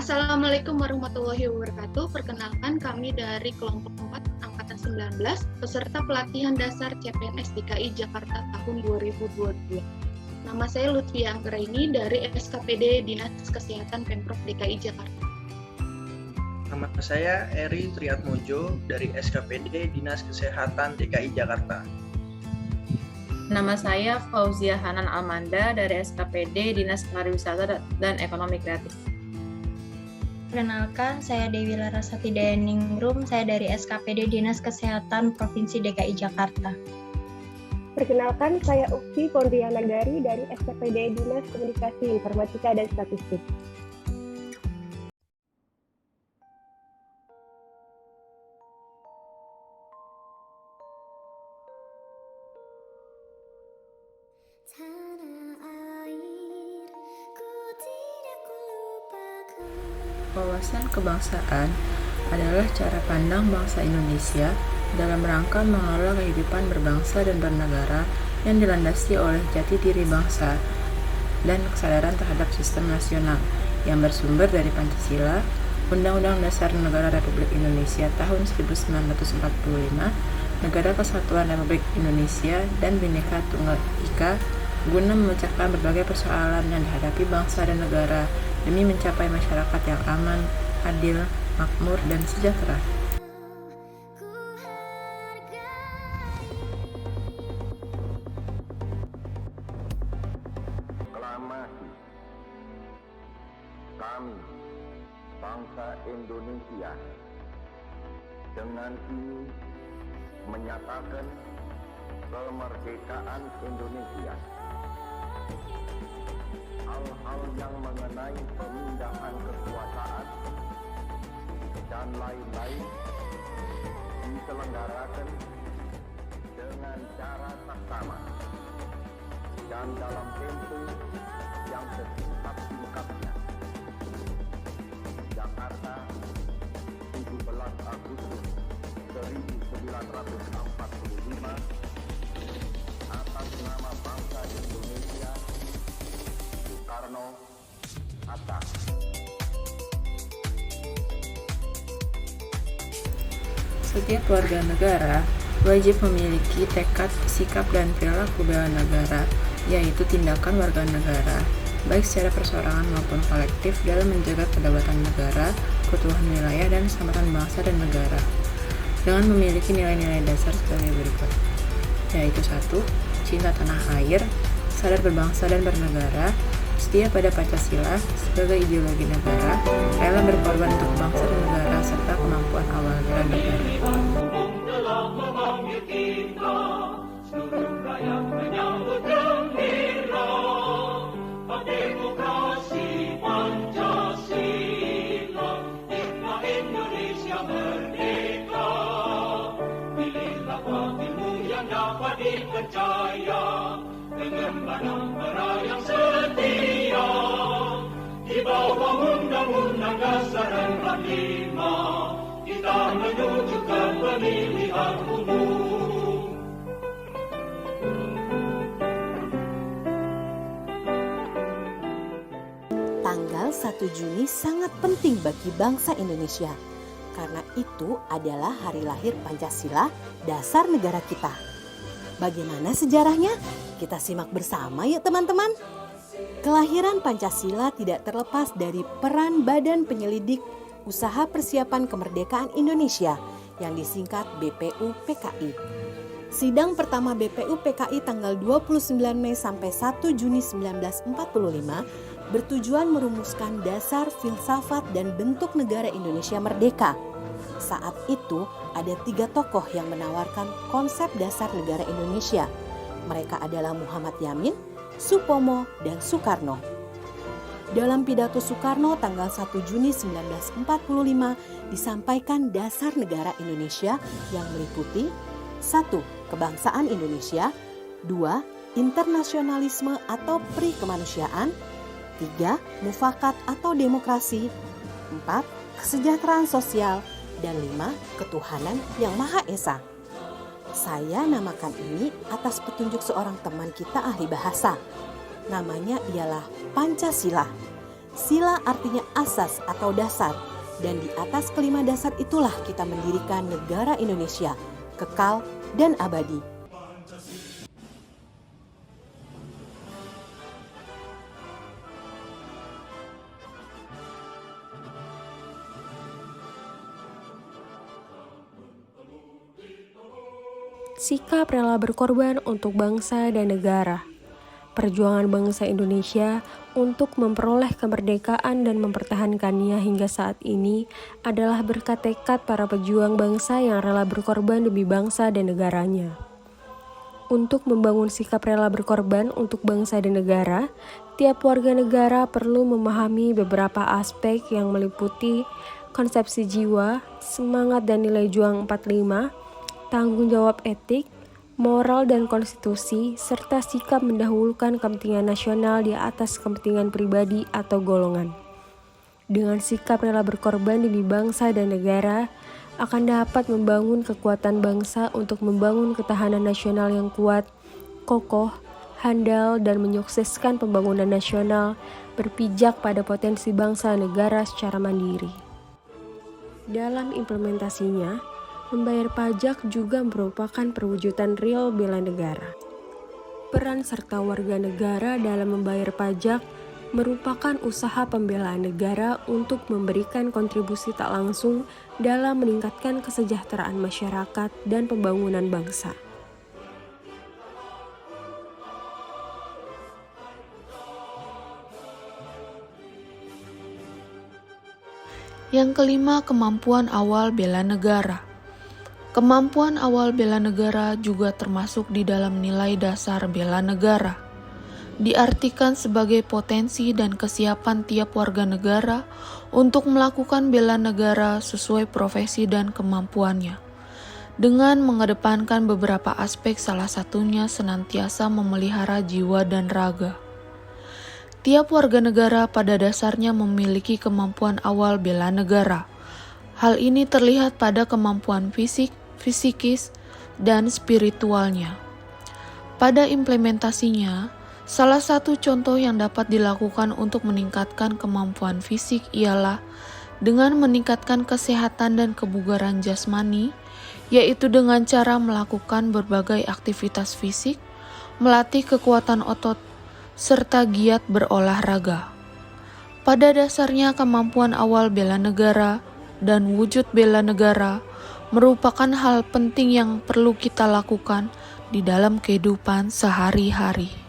Assalamualaikum warahmatullahi wabarakatuh. Perkenalkan kami dari kelompok 4 angkatan 19 peserta pelatihan dasar CPNS DKI Jakarta tahun 2022. Nama saya Lutfi Anggraini dari SKPD Dinas Kesehatan Pemprov DKI Jakarta. Nama saya Eri Triatmojo dari SKPD Dinas Kesehatan DKI Jakarta. Nama saya Fauzia Hanan Almanda dari SKPD Dinas Pariwisata dan Ekonomi Kreatif. Perkenalkan, saya Dewi Larasati Dayaningrum, saya dari SKPD Dinas Kesehatan Provinsi DKI Jakarta. Perkenalkan, saya Ukti Pondriyanagari dari SKPD Dinas Komunikasi Informatika dan Statistik. Wawasan kebangsaan adalah cara pandang bangsa Indonesia dalam rangka mengelola kehidupan berbangsa dan bernegara yang dilandasi oleh jati diri bangsa dan kesadaran terhadap sistem nasional yang bersumber dari Pancasila, Undang-Undang Dasar Negara Republik Indonesia tahun 1945, Negara Kesatuan Republik Indonesia, dan Bhinneka Tunggal Ika guna memecahkan berbagai persoalan yang dihadapi bangsa dan negara demi mencapai masyarakat yang aman, adil, makmur, dan sejahtera. Aklamasi kami, bangsa Indonesia, dengan ini menyatakan kemerdekaan Indonesia. Hal-hal yang mengenai pemindahan kekuasaan dan lain-lain diselenggarakan dengan cara saksama dan dalam tempo yang sesingkat-singkatnya. Jakarta, 17 Agustus 1945, atas nama bangsa Indonesia, Soekarno, Hatta. Setiap warga negara wajib memiliki tekad, sikap, dan perilaku bela negara, yaitu tindakan warga negara, baik secara perseorangan maupun kolektif dalam menjaga kedaulatan negara, keutuhan wilayah, dan keselamatan bangsa dan negara. Dengan memiliki nilai-nilai dasar sebagai berikut, yaitu 1. Cinta tanah air, sadar berbangsa dan bernegara, setia pada Pancasila sebagai ideologi negara, rela berkorban untuk bangsa dan negara, serta kemampuan awal bela negara. Dipercaya dengan bara yang setia di bawah Undang-Undang Dasar 45 kita menuju ke pemilihan umum. Tanggal 1 Juni sangat penting bagi bangsa Indonesia karena itu adalah hari lahir Pancasila, dasar negara kita. Bagaimana sejarahnya? Kita simak bersama yuk teman-teman. Kelahiran Pancasila tidak terlepas dari peran Badan Penyelidik Usaha Persiapan Kemerdekaan Indonesia yang disingkat BPUPKI. Sidang pertama BPUPKI tanggal 29 Mei sampai 1 Juni 1945 bertujuan merumuskan dasar filsafat dan bentuk negara Indonesia merdeka. Saat itu ada 3 tokoh yang menawarkan konsep dasar negara Indonesia. Mereka adalah Muhammad Yamin, Supomo, dan Soekarno. Dalam pidato Soekarno tanggal 1 Juni 1945 disampaikan dasar negara Indonesia yang meliputi 1. Kebangsaan Indonesia, 2. Internasionalisme atau pri kemanusiaan, 3. Mufakat atau demokrasi, 4. Kesejahteraan sosial, dan 5. Ketuhanan yang Maha Esa. Saya namakan ini atas petunjuk seorang teman kita ahli bahasa. Namanya ialah Pancasila. Sila artinya asas atau dasar, dan di atas kelima dasar itulah kita mendirikan negara Indonesia, kekal dan abadi. Sikap rela berkorban untuk bangsa dan negara. Perjuangan bangsa Indonesia untuk memperoleh kemerdekaan dan mempertahankannya hingga saat ini adalah berkat tekad para pejuang bangsa yang rela berkorban demi bangsa dan negaranya. Untuk membangun sikap rela berkorban untuk bangsa dan negara, tiap warga negara perlu memahami beberapa aspek yang meliputi konsepsi jiwa, semangat dan nilai juang 45, tanggung jawab etik, moral dan konstitusi, serta sikap mendahulukan kepentingan nasional di atas kepentingan pribadi atau golongan. Dengan sikap rela berkorban demi bangsa dan negara, akan dapat membangun kekuatan bangsa untuk membangun ketahanan nasional yang kuat, kokoh, handal, dan menyukseskan pembangunan nasional berpijak pada potensi bangsa negara secara mandiri. Dalam implementasinya, membayar pajak juga merupakan perwujudan real bela negara. Peran serta warga negara dalam membayar pajak merupakan usaha pembelaan negara untuk memberikan kontribusi tak langsung dalam meningkatkan kesejahteraan masyarakat dan pembangunan bangsa. Yang kelima, kemampuan awal bela negara. Kemampuan awal bela negara juga termasuk di dalam nilai dasar bela negara. Diartikan sebagai potensi dan kesiapan tiap warga negara untuk melakukan bela negara sesuai profesi dan kemampuannya. Dengan mengedepankan beberapa aspek, salah satunya senantiasa memelihara jiwa dan raga. Tiap warga negara pada dasarnya memiliki kemampuan awal bela negara. Hal ini terlihat pada kemampuan fisik, psikis, dan spiritualnya. Pada implementasinya, salah satu contoh yang dapat dilakukan untuk meningkatkan kemampuan fisik ialah dengan meningkatkan kesehatan dan kebugaran jasmani, yaitu dengan cara melakukan berbagai aktivitas fisik, melatih kekuatan otot, serta giat berolahraga. Pada dasarnya, kemampuan awal bela negara dan wujud bela negara merupakan hal penting yang perlu kita lakukan di dalam kehidupan sehari-hari.